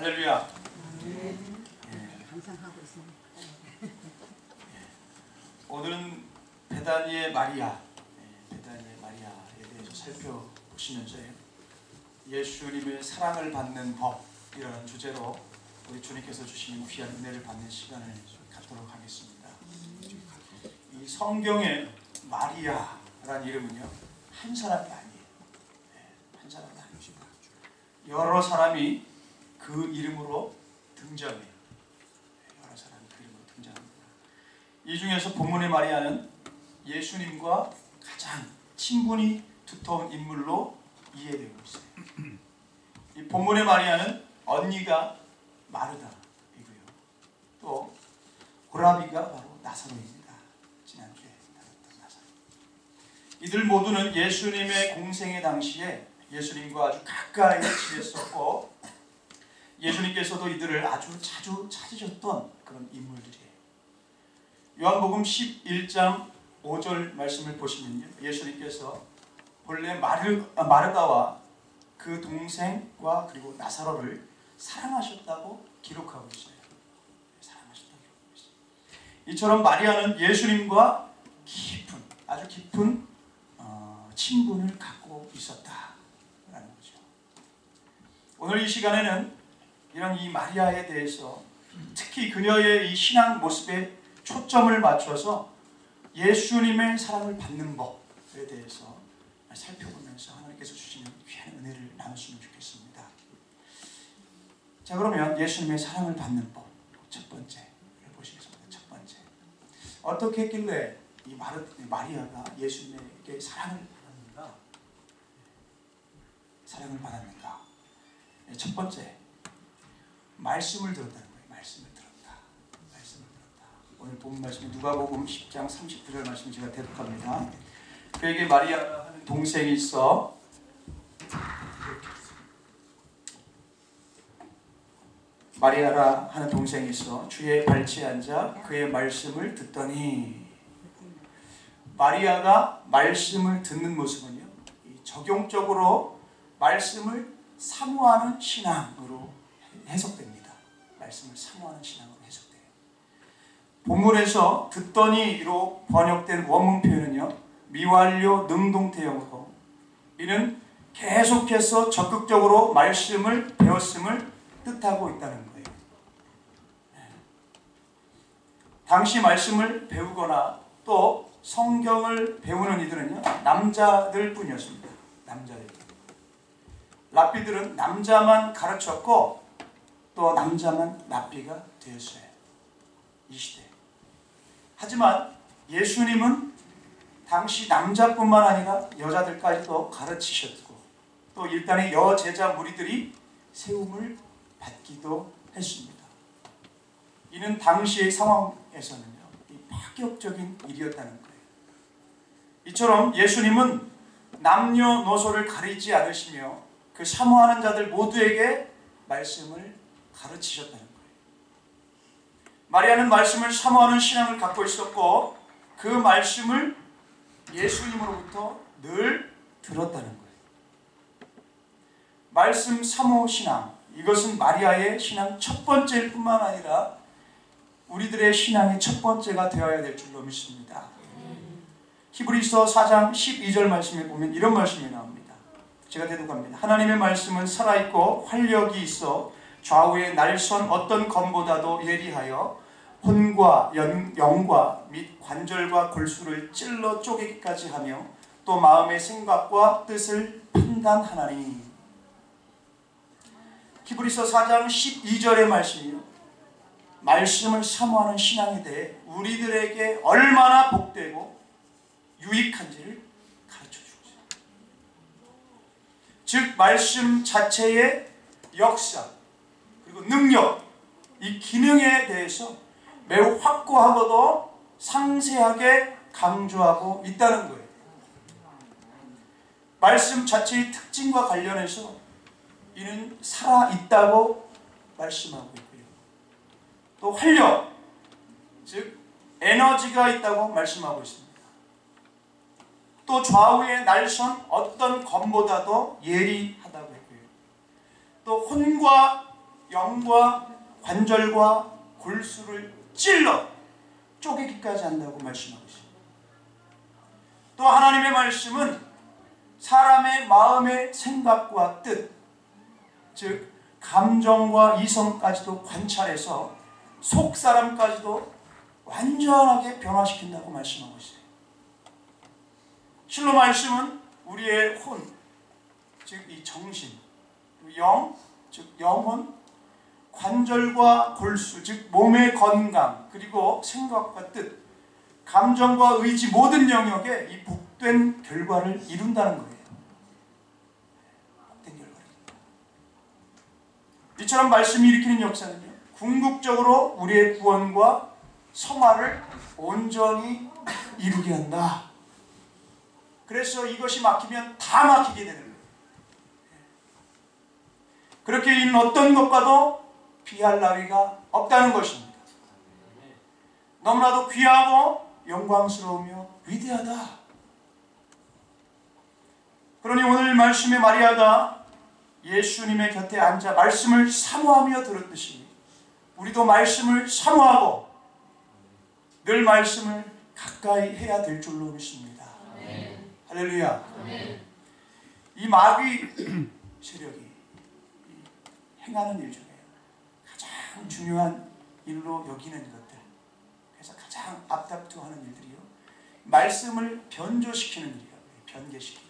할렐루야. 항상 하고 있습니다. 오늘은 베다니의 마리아, 베다니의 마리아에 대해서 살펴보시면서 예수님의 사랑을 받는 법이라는 주제로 우리 주님께서 주시는 귀한 은혜를 받는 시간을 갖도록 하겠습니다. 이 성경에 마리아라는 이름은요, 한 사람이 아니에요. 한 사람이 아닙니다. 여러 사람이 그 이름으로 등장해요. 여러 사람이 그 이름으로 등장합니다. 이 중에서 본문의 마리아는 예수님과 가장 친분이 두터운 인물로 이해되고 있어요. 이 본문의 마리아는 언니가 마르다이고요. 또 고라비가 바로 나사로입니다. 지난주에 다뤘던 나사로. 이들 모두는 예수님의 공생의 당시에 예수님과 아주 가까이 지냈었고 예수님께서도 이들을 아주 자주 찾으셨던 그런 인물들이에요. 요한복음 11장 5절 말씀을 보시면요, 예수님께서 본래 마르다와 그 동생과 그리고 나사로를 사랑하셨다고 기록하고 있어요. 사랑하셨다고 기록하고 있어요. 이처럼 마리아는 예수님과 아주 깊은 친분을 갖고 있었다라는 거죠. 오늘 이 시간에는 이런 이 마리아에 대해서 특히 그녀의 이 신앙 모습에 초점을 맞춰서 예수님의 사랑을 받는 법에 대해서 살펴보면서 하나님께서 주시는 귀한 은혜를 나눴으면 좋겠습니다. 자, 그러면 예수님의 사랑을 받는 법 첫 번째를 보시겠습니다. 첫 번째, 어떻게 했길래 이 마리아가 예수님에게 사랑을 받았는가? 첫 번째, 말씀을 들었다는 거예요. 말씀을 들었다. 오늘 본 말씀은 누가복음 10장 39절 말씀 제가 대독합니다. 그에게 마리아라 하는 동생이 있어 주의 발치에 앉아 그의 말씀을 듣더니, 마리아가 말씀을 듣는 모습은요, 적용적으로 말씀을 사모하는 신앙으로 해석됩니다. 말씀을 사모하는 신앙으로 해석돼요. 본문에서 듣더니로 번역된 원문 표현은요, 미완료 능동태형으로, 이는 계속해서 적극적으로 말씀을 배웠음을 뜻하고 있다는 거예요. 당시 말씀을 배우거나 또 성경을 배우는 이들은요, 남자들 뿐이었습니다. 남자들. 랍비들은 남자만 가르쳤고 또 남자만 랍비가 되었어요. 이 시대. 하지만 예수님은 당시 남자뿐만 아니라 여자들까지도 가르치셨고 또 일단의 여제자 무리들이 세움을 받기도 했습니다. 이는 당시의 상황에서는요, 파격적인 일이었다는 거예요. 이처럼 예수님은 남녀노소를 가리지 않으시며 그 사모하는 자들 모두에게 말씀을 가르치셨다는 거예요. 마리아는 말씀을 사모하는 신앙을 갖고 있었고 그 말씀을 예수님으로부터 늘 들었다는 거예요. 말씀 사모 신앙, 이것은 마리아의 신앙 첫 번째일 뿐만 아니라 우리들의 신앙의 첫 번째가 되어야 될 줄로 믿습니다. 히브리서 4장 12절 말씀에 보면 이런 말씀이 나옵니다. 제가 대독합니다. 하나님의 말씀은 살아있고 활력이 있어 좌우의 날선 어떤 검보다도 예리하여 혼과 영과 및 관절과 골수를 찔러 쪼개기까지 하며 또 마음의 생각과 뜻을 판단하나니. 히브리서 4장 12절의 말씀이요, 말씀을 사모하는 신앙에 대해 우리들에게 얼마나 복되고 유익한지를 가르쳐주고 있어요. 즉 말씀 자체의 역사 그리고 능력, 이 기능에 대해서 매우 확고하고도 상세하게 강조하고 있다는 거예요. 말씀 자체의 특징과 관련해서 이는 살아있다고 말씀하고 있고요. 또 활력, 즉 에너지가 있다고 말씀하고 있습니다. 또 좌우의 날선 어떤 검보다도 예리하다고 했고요. 또 혼과 영과 관절과 골수를 찔러 쪼개기까지 한다고 말씀하고 있습니다. 또 하나님의 말씀은 사람의 마음의 생각과 뜻, 즉 감정과 이성까지도 관찰해서 속사람까지도 완전하게 변화시킨다고 말씀하고 있어요. 실로 말씀은 우리의 혼, 즉 이 정신, 영, 즉 영혼, 관절과 골수, 즉 몸의 건강, 그리고 생각과 뜻, 감정과 의지 모든 영역에 이 복된 결과를 이룬다는 거예요. 복된 결과입니다. 이처럼 말씀이 일으키는 역사는요, 궁극적으로 우리의 구원과 성화를 온전히 이루게 한다. 그래서 이것이 막히면 다 막히게 되는 거예요. 그렇게 있는 어떤 것과도 비할 나위가 없다는 것입니다. 너무나도 귀하고 영광스러우며 위대하다. 그러니 오늘 말씀의 마리아가 예수님의 곁에 앉아 말씀을 사모하며 들었듯이 우리도 말씀을 사모하고 늘 말씀을 가까이 해야 될 줄로 믿습니다. 할렐루야. 이 마귀 세력이 행하는 일 중에 가장 중요한 일로 여기는 것들, 그래서 가장 앞다투하는 일들이요, 말씀을 변조시키는 일이에요. 변개시키는 일.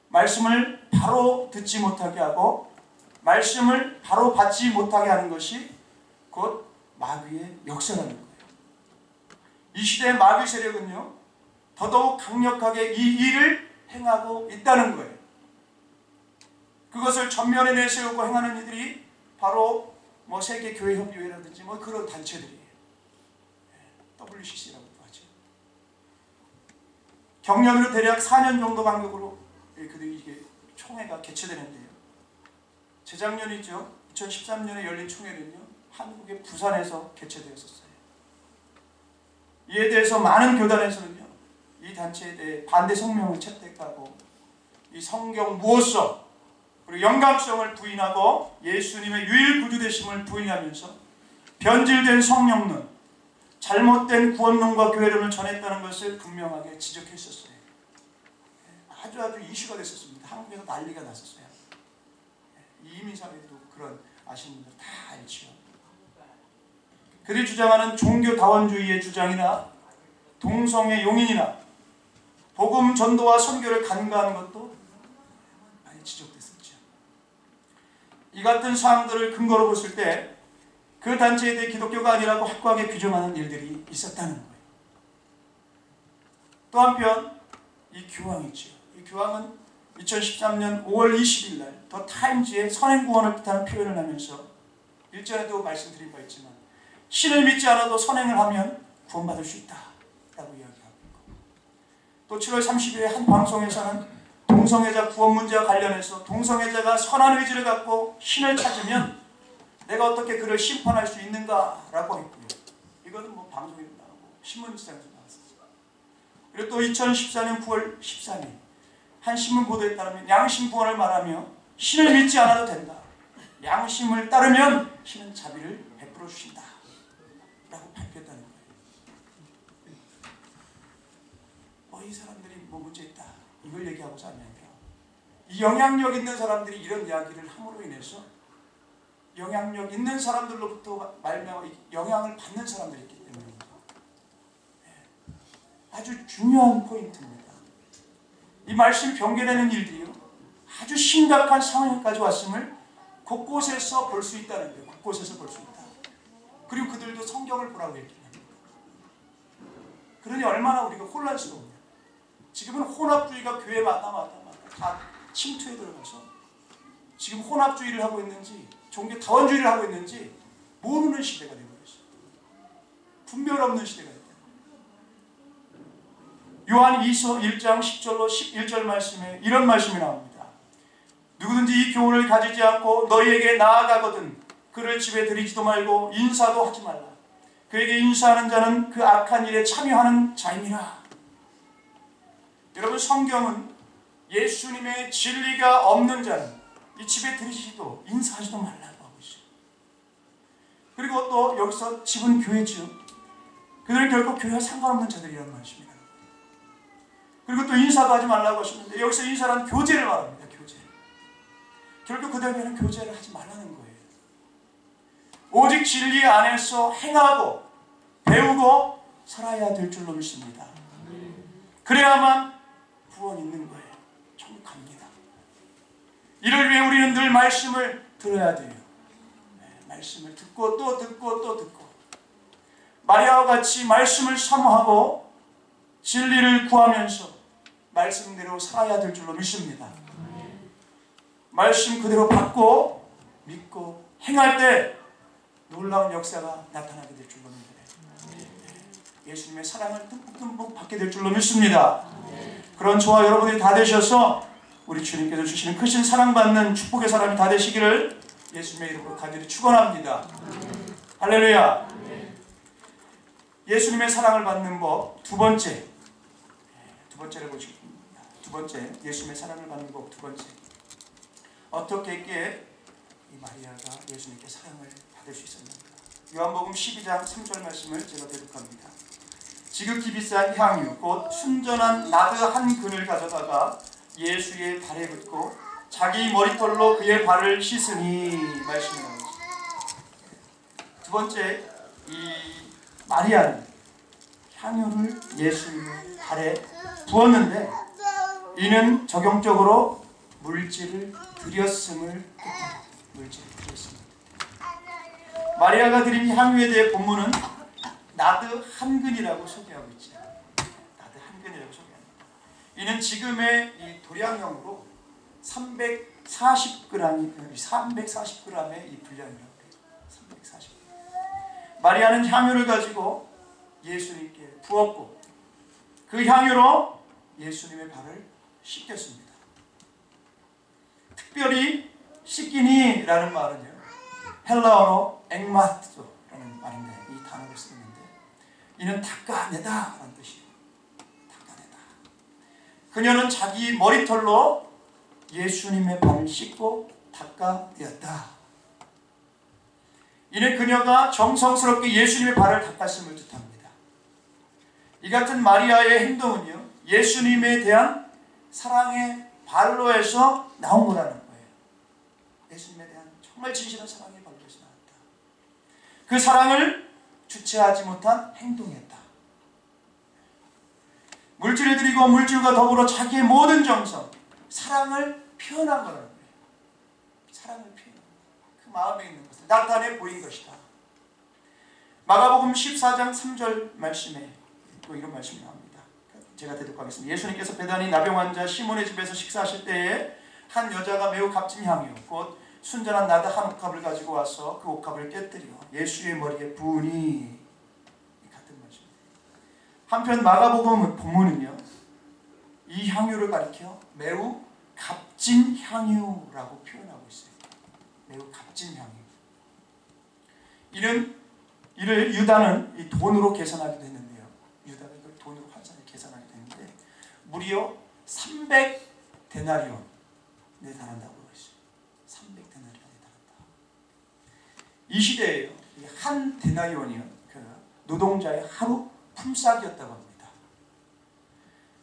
말씀을 바로 듣지 못하게 하고 말씀을 바로 받지 못하게 하는 것이 곧 마귀의 역사라는 거예요. 이 시대의 마귀 세력은요, 더더욱 강력하게 이 일을 행하고 있다는 거예요. 그것을 전면에 내세우고 행하는 이들이 바로 세계교회협의회라든지 그런 단체들이에요. WCC라고도 하죠. 경년으로 대략 4년 정도 간격으로 이게 총회가 개최되는데요. 재작년이죠. 2013년에 열린 총회는요, 한국의 부산에서 개최되었었어요. 이에 대해서 많은 교단에서는요, 이 단체에 대해 반대 성명을 채택하고 이 성경 무호성 그리고 영감성을 부인하고 예수님의 유일 구주 되심을 부인하면서 변질된 성령론, 잘못된 구원론과 교회론을 전했다는 것을 분명하게 지적했었어요. 아주 이슈가 됐었습니다. 한국에서 난리가 났었어요. 이민사회도 그런 아시는 분들 다 알죠. 그들이 주장하는 종교다원주의의 주장이나 동성애 용인이나 복음 전도와 선교를 간과하는 것도 많이 지적됐었죠. 이 같은 사항들을 근거로 봤을 때 그 단체에 대해 기독교가 아니라고 확고하게 규정하는 일들이 있었다는 거예요. 또 한편 이 교황이죠. 이 교황은 2013년 5월 20일 날 더 타임즈에 선행구원을 뜻하는 표현을 하면서 일전에도 말씀드린 바 있지만 신을 믿지 않아도 선행을 하면 구원받을 수 있다 라고 이야기하고 있고, 또 7월 30일에 한 방송에서는 동성애자 구원 문제와 관련해서 동성애자가 선한 의지를 갖고 신을 찾으면 내가 어떻게 그를 심판할 수 있는가 라고 했고요. 이거는 방송에도 나오고 신문지상에도 나왔었어요. 그리고 또 2014년 9월 13일 한 신문 보도에 따르면 양심 구원을 말하며 신을 믿지 않아도 된다, 양심을 따르면 신은 자비를 베풀어 주신다 라고 발표했다는 거예요. 이 사람들이 문제 있다 이걸 얘기하고자 하냐면, 이 영향력 있는 사람들이 이런 이야기를 함으로 인해서 영향력 있는 사람들로부터 말미암아 영향을 받는 사람들이 있기 때문입니다. 아주 중요한 포인트입니다. 이 말씀 변개되는 일들이요, 아주 심각한 상황까지 왔음을 곳곳에서 볼 수 있다는 거예요. 곳곳에서 볼 수 있다. 그리고 그들도 성경을 보라고 얘기합니다. 그러니 얼마나 우리가 혼란스러우냐. 지금은 혼합주의가 교회마다 다 침투에 들어가서 지금 혼합주의를 하고 있는지 종교 다원주의를 하고 있는지 모르는 시대가 되고 있어요. 분별 없는 시대가 됐다. 요한 2서 1장 10절로 11절 말씀에 이런 말씀이 나옵니다. 누구든지 이 교훈을 가지지 않고 너희에게 나아가거든 그를 집에 들이지도 말고 인사도 하지 말라. 그에게 인사하는 자는 그 악한 일에 참여하는 자임이라. 여러분, 성경은 예수님의 진리가 없는 자는 이 집에 들이지도 인사하지도 말라고 하고 그리고 또 여기서 집은 교회죠. 그들은 결코 교회와 상관없는 자들이란 말씀입니다. 그리고 또 인사도 하지 말라고 하셨는데 여기서 인사란 교제를 말합니다. 교제. 결국 그들에게는 교제를 하지 말라는 거예요. 오직 진리 안에서 행하고 배우고 살아야 될 줄로 믿습니다. 그래야만 구원 있는 거예요. 천국 갑니다. 이를 위해 우리는 늘 말씀을 들어야 돼요. 말씀을 듣고 또 듣고 또 듣고 마리아와 같이 말씀을 사모하고 진리를 구하면서 말씀대로 살아야 될 줄로 믿습니다. 말씀 그대로 받고 믿고 행할 때 놀라운 역사가 나타나게 될 줄로 믿어요. 예수님의 사랑을 듬뿍 받게 될 줄로 믿습니다. 그런 저와 여러분들이 다 되셔서 우리 주님께서 주시는 크신 사랑받는 축복의 사람이 다 되시기를 예수님의 이름으로 간절히 축원합니다. 할렐루야. 예수님의 사랑을 받는 법 두 번째를 보시겠습니다. 두 번째, 예수님의 사랑을 받는 법 두 번째. 어떻게 했기에 이 마리아가 예수님께 사랑을 받을 수 있었는가? 요한복음 12장 3절 말씀을 제가 대독합니다. 지극히 비싼 향유 곧 순전한 나드 한 근을 가져다가 예수의 발에 붓고 자기 머리털로 그의 발을 씻으니 말씀이 나옵니다. 두 번째, 이 마리아는 향유를 예수님의 발에 부었는데 이는 적용적으로 물질을 드렸음을 마리아가 드린 향유에 대해 본문은 나드 한 근이라고 소개하고 있죠. 나드 한 근이라고 소개합니다. 이는 지금의 이 도량형으로 340g의 이 분량이라고 해요. 340g. 마리아는 향유를 가지고 예수님께 부었고 그 향유로 예수님의 발을 씻겼습니다. 특별히 씻기니 라는 말은요, 헬라어로 앵마트라는 말인데 이 단어를 쓰는데 이는 닦아내다 라는 뜻이에요. 닦아내다. 그녀는 자기 머리털로 예수님의 발을 씻고 닦아내었다. 이는 그녀가 정성스럽게 예수님의 발을 닦았음을 뜻합니다. 이 같은 마리아의 행동은요, 예수님에 대한 사랑의 발로에서 나온 거라는 거예요. 예수님에 대한 정말 진실한 사랑의 발로에서 나왔다. 그 사랑을 주체하지 못한 행동이었다. 물질을 드리고 물질과 더불어 자기의 모든 정성, 사랑을 표현한 거라는 거예요. 사랑을 표현한 그 마음에 있는 것을 나타내 보인 것이다. 마가복음 14장 3절 말씀에 또 이런 말씀이 나옵니다. 제가 대독하겠습니다. 예수님께서 베다니 나병 환자 시몬의 집에서 식사하실 때에 한 여자가 매우 값진 향유 곧 순전한 나드 한 옥합을 가지고 와서 그 옥합을 깨뜨려 예수의 머리에 부으니, 같은 말씀입니다. 한편 마가복음 본문은요, 이 향유를 가리켜 매우 값진 향유라고 표현하고 있어요. 매우 값진 향유. 이를 유다는 이 돈으로 계산하기도 했는데요. 유다가 이걸 돈으로 환산해 계산하기도 했는데 무려 300데나리온에 달한다고 하고 있어요. 300데나리온에 달한다. 이 시대에요, 한 데나리온이요, 그 노동자의 하루 품삯이었다고 합니다.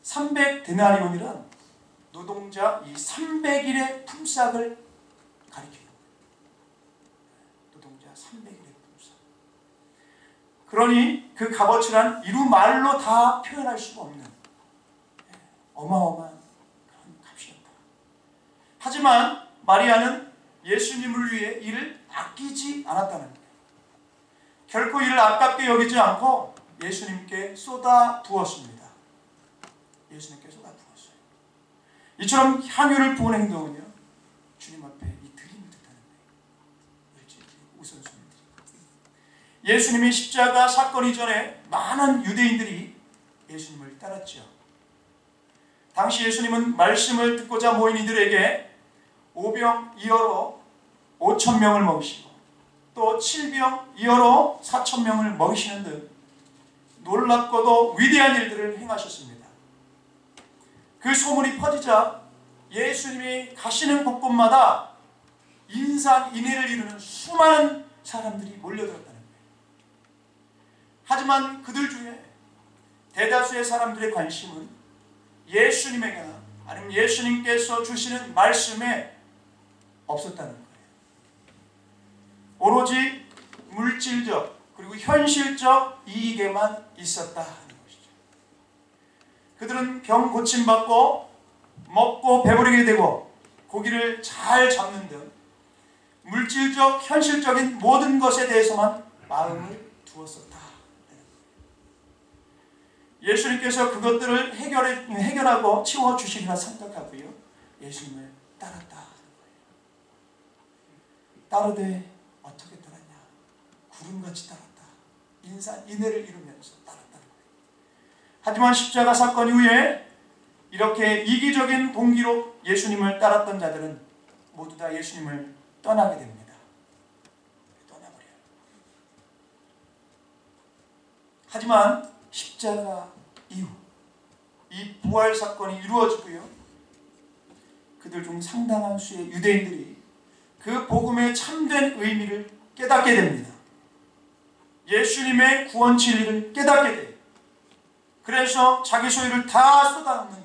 300데나리온이란 노동자 이 300일의 품삯을 가리켜요. 노동자 300일의 품삯. 그러니 그 값어치란 이루 말로 다 표현할 수가 없는 어마어마한 그런 값이었다. 하지만 마리아는 예수님을 위해 이를 아끼지 않았다는 거예요. 결코 이를 아깝게 여기지 않고 예수님께 쏟아 부었습니다. 예수님께 쏟아 부었어요. 이처럼 향유를 부은 행동은요, 주님 앞에 이 드림을 뜻하는 거예요. 우선순위 드림. 예수님이 십자가 사건 이전에 많은 유대인들이 예수님을 따랐죠. 당시 예수님은 말씀을 듣고자 모인 이들에게 오병이어로 5,000명을 먹이시고 또 7병이어로 4,000명을 먹이시는 등 놀랍고도 위대한 일들을 행하셨습니다. 그 소문이 퍼지자 예수님이 가시는 곳곳마다 인산인해를 이루는 수많은 사람들이 몰려들었다는 거예요. 하지만 그들 중에 대다수의 사람들의 관심은 예수님에게나 아니면 예수님께서 주시는 말씀에 없었다는 거예요. 오로지 물질적 그리고 현실적 이익에만 있었다 하는 것이죠. 그들은 병 고침받고 먹고 배부르게 되고 고기를 잘 잡는 등 물질적 현실적인 모든 것에 대해서만 마음을 두었었다. 예수님께서 그것들을 해결하고 치워주시리라 생각하고요, 예수님을 따랐다 하는 거예요. 따르되 어떻게 따랐냐? 구름같이 따랐다. 인내를 이루면서 따랐다는 거예요. 하지만 십자가 사건 이후에 이렇게 이기적인 동기로 예수님을 따랐던 자들은 모두 다 예수님을 떠나게 됩니다. 떠나버려요. 하지만 십자가 이후 이 부활 사건이 이루어지고요, 그들 중 상당한 수의 유대인들이 그 복음의 참된 의미를 깨닫게 됩니다. 예수님의 구원 진리를 깨닫게 돼요. 그래서 자기 소유를 다 쏟아붓는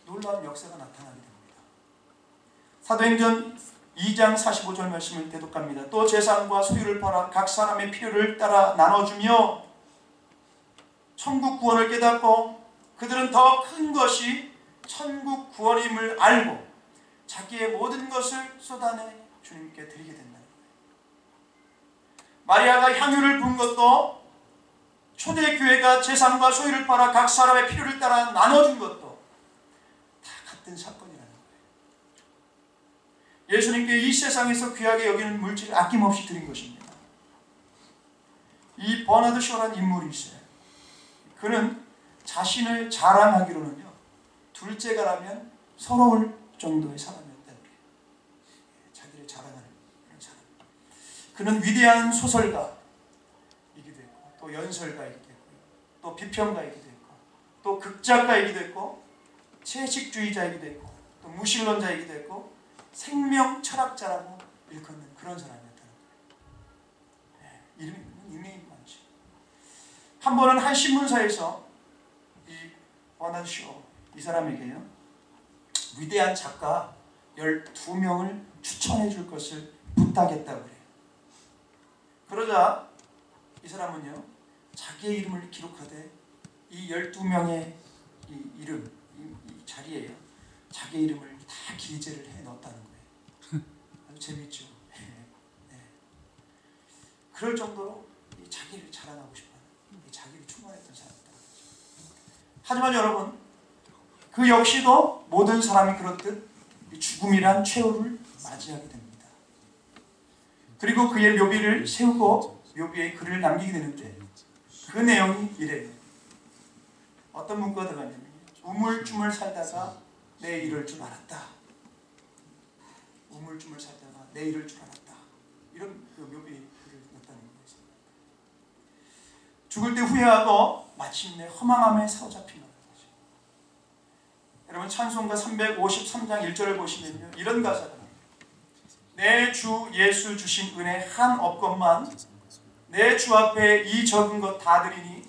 놀라운 역사가 나타나게 됩니다. 사도행전 2장 45절 말씀을 대독합니다. 또 재산과 소유를 팔아 각 사람의 필요를 따라 나눠주며 천국 구원을 깨닫고 그들은 더 큰 것이 천국 구원임을 알고 자기의 모든 것을 쏟아내 주님께 드리게 된다는 거예요. 마리아가 향유를 부은 것도, 초대교회가 재산과 소유를 팔아 각 사람의 필요를 따라 나눠준 것도 다 같은 사건이라는 거예요. 예수님께 이 세상에서 귀하게 여기는 물질을 아낌없이 드린 것입니다. 이 버나드 쇼라는 인물이 있어요. 그는 자신을 자랑하기로는요, 둘째가라면 서러울 정도의 사람이었다는 거예요. 자기를 자랑하는 그런 사람. 그는 위대한 소설가이기도 했고, 또 연설가이기도 했고요, 또 비평가이기도 했고, 또 극작가이기도 했고, 채식주의자이기도 했고, 또 무신론자이기도 했고, 생명 철학자라고 일컫는 그런 사람이었다는 거예요. 이름이 많죠. 한 번은 한 신문사에서 이 버나드 쇼, 이 사람에게요, 위대한 작가 12명을 추천해 줄 것을 부탁했다고 그래요. 그러자 이 사람은요, 자기의 이름을 기록하되 이 12명의 이 이름, 이 자리에요, 자기의 이름을 다 기재를 해 넣었다는 거예요. 아주 재밌죠. 네. 그럴 정도로 이 자기를 자랑하고 싶어하는, 이 자기를 충만했던 사람이다. 하지만 여러분, 그 역시도 모든 사람이 그렇듯 죽음이란 최후를 맞이하게 됩니다. 그리고 그의 묘비를 세우고 묘비에 글을 남기게 되는데, 그 내용이 이래요. 어떤 문구가 들어가냐면, 우물쭈물 살다가 내 이럴 줄 알았다. 우물쭈물 살다가 내 이럴 줄 알았다. 이런 그 묘비에 글을 넣었다는 거예요. 죽을 때 후회하고 마침내 허망함에 사로잡힌 거죠. 여러분, 찬송가 353장 1절을 보시면요, 이런 가사가 나옵니다. 내 주 예수 주신 은혜 한 없건만 내 주 앞에 이 적은 것 다 드리니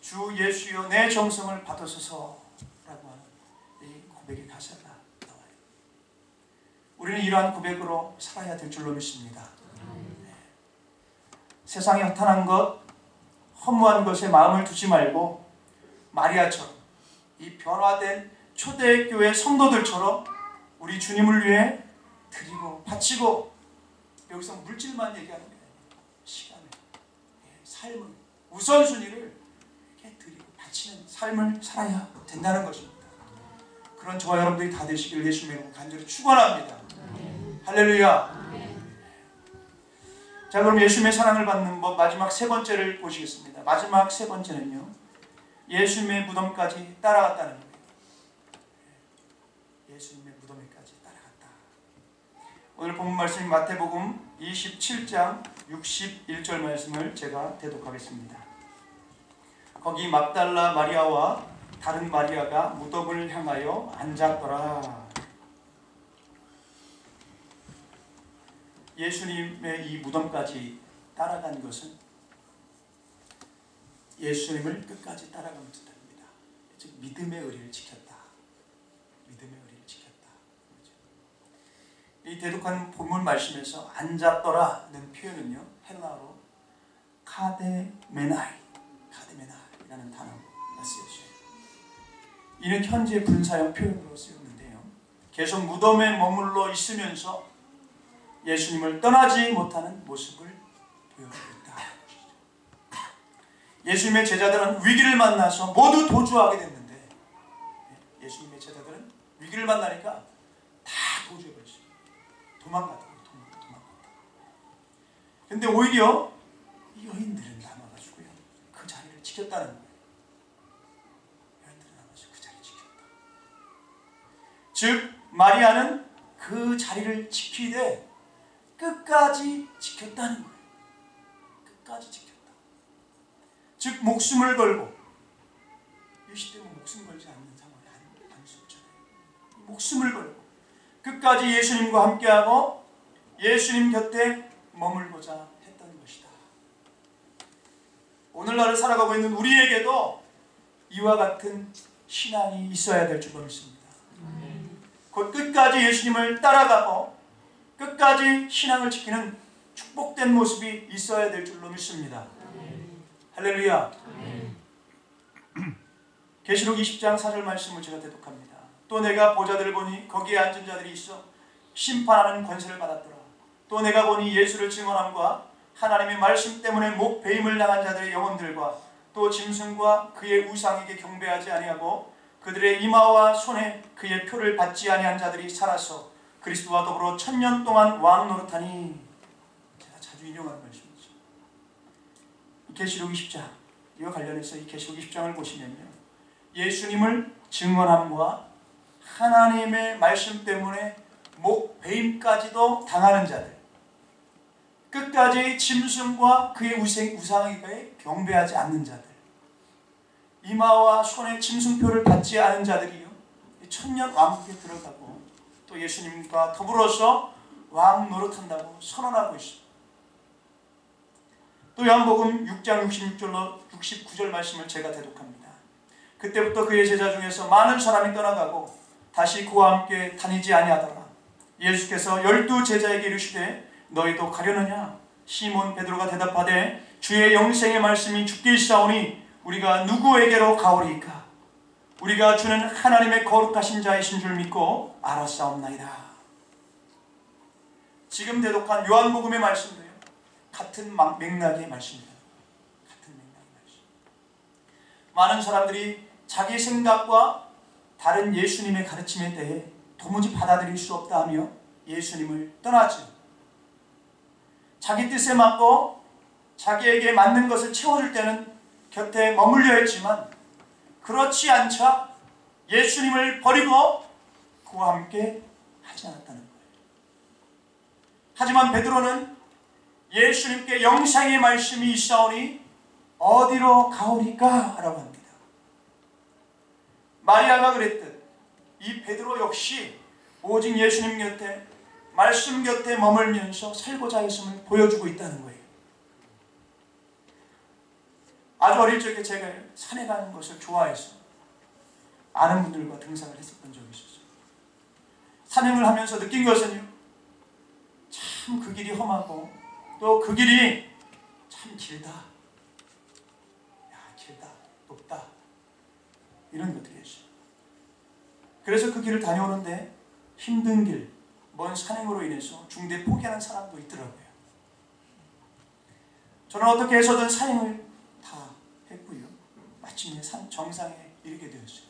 주 예수여 내 정성을 받으소서 라고 하는 이 고백의 가사가 나와요. 우리는 이러한 고백으로 살아야 될 줄로 믿습니다. 네. 세상에 허탄한 것, 허무한 것에 마음을 두지 말고 마리아처럼, 이 변화된 초대교회 성도들처럼 우리 주님을 위해 드리고 바치고, 여기서 물질만 얘기하는 게 아니에요. 시간을, 삶을, 우선순위를 이렇게 드리고 바치는 삶을 살아야 된다는 것입니다. 그런 저와 여러분들이 다 되시길 예수님의 이름으로 간절히 축원합니다. 할렐루야. 자, 그럼 예수님의 사랑을 받는 법 마지막 세 번째를 보시겠습니다. 마지막 세 번째는요, 예수님의 무덤까지 따라갔다는 거예요. 예수님의 무덤에까지 따라갔다. 오늘 본문 말씀인 마태복음 27장 61절 말씀을 제가 대독하겠습니다. 거기 막달라 마리아와 다른 마리아가 무덤을 향하여 앉았더라. 예수님의 이 무덤까지 따라간 것은 예수님을 끝까지 따라간 뜻입니다. 즉 믿음의 의리를 지켰다. 믿음의 의리를 지켰다. 이 대독한 본문 말씀에서 앉았더라는 표현은요, 헬라어로 카데메나이라는 단어가 쓰여져요. 이는 현재 분사형 표현으로 쓰였는데요, 계속 무덤에 머물러 있으면서 예수님을 떠나지 못하는 모습을 보여주고 있다. 예수님의 제자들은 위기를 만나서 모두 도주하게 됐는데, 예수님의 제자들은 위기를 만나니까 다 도주해버렸어요. 도망갔다. 근데 오히려 이 여인들은 남아가지고요, 그 자리를 지켰다는 거예요. 여인들은 남아서 그 자리를 지켰다. 즉 마리아는 그 자리를 지키되 끝까지 지켰다는 거예요. 끝까지 지켰다. 즉 목숨을 걸고, 이 시대는 목숨 걸지 않는 상황이 아닐 수 없잖아요. 목숨을 걸고 끝까지 예수님과 함께하고 예수님 곁에 머물고자 했던 것이다. 오늘날을 살아가고 있는 우리에게도 이와 같은 신앙이 있어야 될 줄로 믿습니다. 곧 끝까지 예수님을 따라가고 끝까지 신앙을 지키는 축복된 모습이 있어야 될 줄로 믿습니다. 할렐루야. 계시록 20장 4절 말씀을 제가 대독합니다. 또 내가 보좌들을 보니 거기에 앉은 자들이 있어 심판하는 권세를 받았더라. 또 내가 보니 예수를 증언함과 하나님의 말씀 때문에 목 베임을 당한 자들의 영혼들과 또 짐승과 그의 우상에게 경배하지 아니하고 그들의 이마와 손에 그의 표를 받지 아니한 자들이 살아서 그리스도와 더불어 1000년 동안 왕 노릇하니. 제가 자주 인용하는 말씀이죠. 계시록 20장, 이와 관련해서 이 계시록 20장을 보시면요, 예수님을 증언함과 하나님의 말씀 때문에 목 베임까지도 당하는 자들, 끝까지 짐승과 그의 우상에게 경배하지 않는 자들, 이마와 손에 짐승표를 받지 않은 자들이요, 1000년 왕국에 들어가고 또 예수님과 더불어서 왕 노릇한다고 선언하고 있습니다. 또 요한복음 6장 66절로 69절 말씀을 제가 대독합니다. 그때부터 그의 제자 중에서 많은 사람이 떠나가고 다시 그와 함께 다니지 아니하더라. 예수께서 12 제자에게 이르시되 너희도 가려느냐? 시몬 베드로가 대답하되 주의 영생의 말씀이 주께 있사오니 우리가 누구에게로 가오리이까? 우리가 주는 하나님의 거룩하신 자이신 줄 믿고 알았사옵나이다. 지금 대독한 요한복음의 말씀도요, 같은 맥락의 말씀입니다. 같은 맥락의 말씀. 많은 사람들이 자기 생각과 다른 예수님의 가르침에 대해 도무지 받아들일 수 없다 하며 예수님을 떠나죠. 자기 뜻에 맞고 자기에게 맞는 것을 채워줄 때는 곁에 머물려 했지만 그렇지 않자 예수님을 버리고 그와 함께 하지 않았다는 거예요. 하지만 베드로는 예수님께 영생의 말씀이 있사오니 어디로 가오리까? 라고 합니다. 마리아가 그랬듯 이 베드로 역시 오직 예수님 곁에, 말씀 곁에 머물면서 살고자 했음을 보여주고 있다는 거예요. 아주 어릴 적에 제가 산에 가는 것을 좋아해서 아는 분들과 등산을 했었던 적이 있었어요. 산행을 하면서 느낀 것은요, 참 그 길이 험하고 또 그 길이 참 길다. 야, 길다, 높다. 이런 것들이었어요. 그래서 그 길을 다녀오는데 힘든 길, 먼 산행으로 인해서 중대 포기하는 사람도 있더라고요. 저는 어떻게 해서든 산행을 다 했고요. 마침내 산 정상에 이르게 되었어요.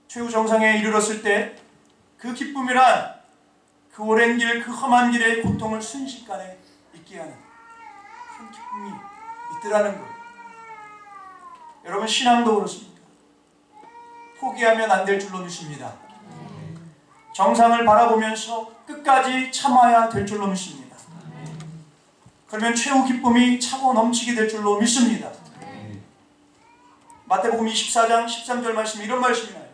최후 정상에 이르렀을 때 그 기쁨이란 그 오랜 길, 그 험한 길의 고통을 순식간에 잊게 하는 큰 기쁨이 있더라는 거예요. 여러분, 신앙도 그렇습니다. 포기하면 안 될 줄로 믿습니다. 정상을 바라보면서 끝까지 참아야 될 줄로 믿습니다. 그러면 최후 기쁨이 차고 넘치게 될 줄로 믿습니다. 마태복음 24장 13절 말씀에 이런 말씀이 나요.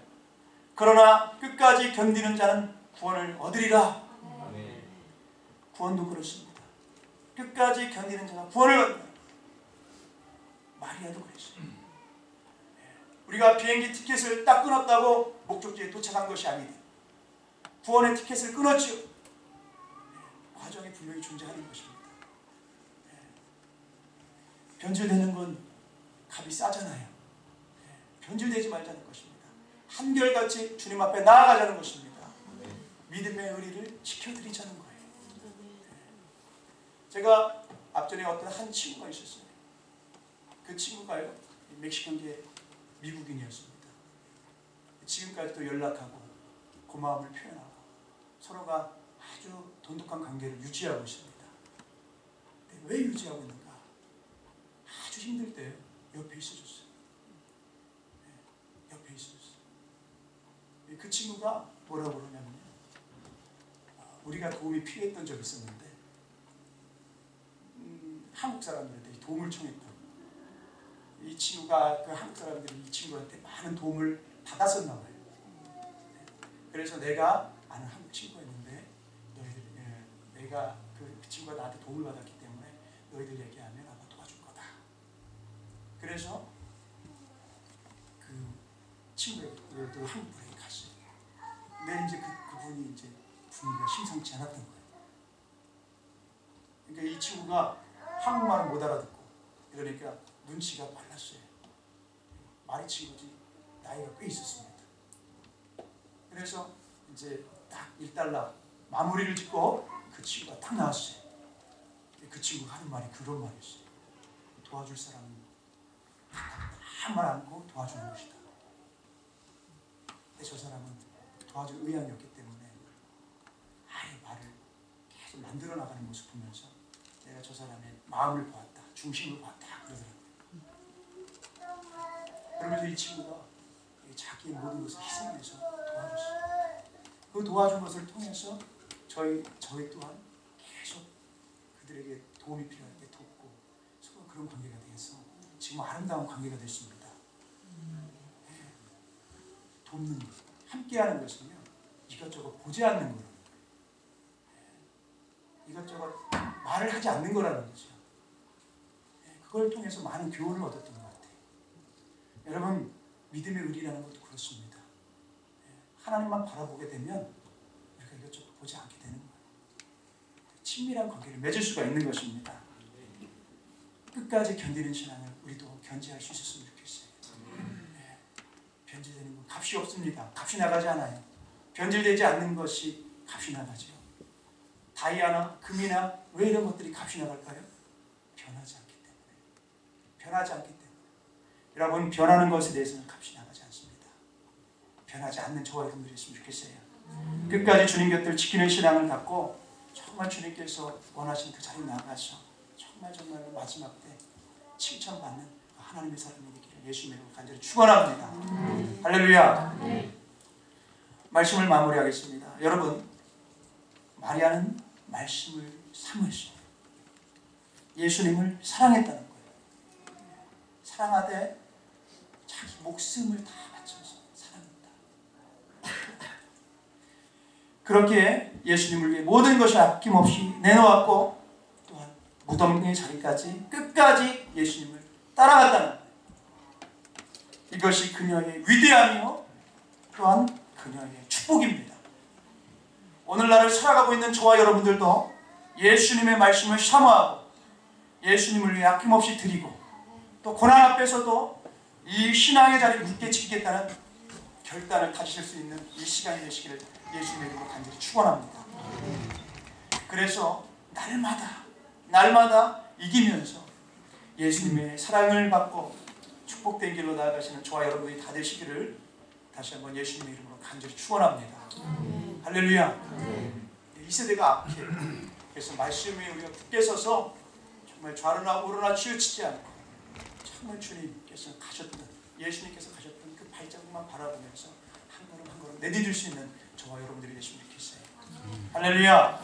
그러나 끝까지 견디는 자는 구원을 얻으리라. 구원도 그렇습니다. 끝까지 견디는 자가 구원을 얻는다. 마리아도 그랬어요. 우리가 비행기 티켓을 딱 끊었다고 목적지에 도착한 것이 아니다. 구원의 티켓을 끊었죠. 과정이 분명히 존재하는 것입니다. 변질되는 건 값이 싸잖아요. 변질되지 말자는 것입니다. 한결같이 주님 앞에 나아가자는 것입니다. 믿음의 의리를 지켜드리자는 거예요. 제가 앞전에 어떤 한 친구가 있었어요. 그 친구가요, 멕시코계 미국인이었습니다. 지금까지도 연락하고 고마움을 표현하고 서로가 아주 돈독한 관계를 유지하고 있습니다. 왜 유지하고 있는가? 아주 힘들 때 옆에 있어줬어요. 옆에 있어줬어요. 그 친구가 뭐라고 그러냐면요, 우리가 도움이 필요했던 적이 있었는데 한국 사람들한테 도움을 청했던, 이 친구가 그 한국 사람들이 이 친구한테 많은 도움을 받았었나 봐요. 그래서 내가 아는 한국 친구가 있는데 너희들, 내가 그 친구가 나한테 도움을 받았기 때문에 너희들 얘기하면 아마 도와줄 거다. 그래서 그 친구가 또 한국 분에게 갔어요. 근데 이제 그분이 이제 분위기가 심상치 않았던 거예요. 그러니까 이 친구가 한국말을 못 알아듣고 이러니까 눈치가 빨랐어요. 말이 친구지 나이가 꽤 있었습니다. 그래서 이제 딱 1달러 마무리를 짓고 그 친구가 딱 나왔어요. 그 친구가 하는 말이 그런 말이었어요. 도와줄 사람은 한 말 안고 도와주는 것이다. 근데 저 사람은 도와줄 의향이 없기 때문에 아예 말을 계속 만들어 나가는 모습 보면서 내가 저 사람의 마음을 보았다, 중심을 보았다 그러더라고요. 그러면서 이 친구가 자기의 모든 것을 희생해서 도와줬어요. 그 도와준 것을 통해서 저희 또한 계속 그들에게 도움이 필요할 때 돕고 서로 그런 관계가 돼서 지금 아름다운 관계가 됐습니다. 돕는 것, 함께하는 것은요, 이것저것 보지 않는 거예요. 이것저것 말을 하지 않는 거라는 거죠. 그걸 통해서 많은 교훈을 얻었던 것 같아요. 여러분, 믿음의 의리라는 것도 그렇습니다. 하나님만 바라보게 되면 우리가 이것저것 보지 않게 되는 거예요. 친밀한 관계를 맺을 수가 있는 것입니다. 끝까지 견디는 신앙을 우리도 견지할 수 있었으면 좋겠어요. 변질되는 건 값이 없습니다. 값이 나가지 않아요. 변질되지 않는 것이 값이 나가죠. 다이아나 금이나 왜 이런 것들이 값이 나갈까요? 변하지 않기 때문에. 변하지 않기 때문에. 여러분, 변하는 것에 대해서는 값이 나가지 않습니다. 변하지 않는 저와 여러분들이 있으면 좋겠어요. 끝까지 주님 곁을 지키는 신앙을 갖고 정말 주님께서 원하신 그 자리에 나가서 정말 마지막 때 칭찬받는 하나님의 사람이 되기를 예수님의 이름으로 간절히 축원합니다. 할렐루야. 말씀을 마무리하겠습니다. 여러분, 마리아는 말씀을 사모했어요. 예수님을 사랑했다는 거예요. 사랑하되 자기 목숨을 다 바쳐서 사랑했다. 그렇게 예수님을 위해 모든 것을 아낌없이 내놓았고 또한 무덤의 자리까지 끝까지 예수님을 따라갔다는 거예요. 이것이 그녀의 위대함이요 또한 그녀의 축복입니다. 오늘날을 살아가고 있는 저와 여러분들도 예수님의 말씀을 사모하고 예수님을 위해 아낌없이 드리고 또 고난 앞에서도 이 신앙의 자리를 굳게 지키겠다는 결단을 다지실 수 있는 이 시간이 되시기를 예수님의 이름으로 간절히 축원합니다. 그래서 날마다 이기면서 예수님의 사랑을 받고 축복된 길로 나아가시는 저와 여러분들이 다 되시기를 다시 한번 예수님의 이름으로 간절히 축원합니다. 할렐루야. 이 세대가 악해. 그래서 말씀에 우리가 굳게 서서 정말 좌로나 우로나 치우치지 않고 정말 주님께서 가셨던, 예수님께서 가셨던 그 발자국만 바라보면서 한 걸음 한 걸음 내디딜 수 있는 저와 여러분들이 되시면 좋겠어요. 할렐루야.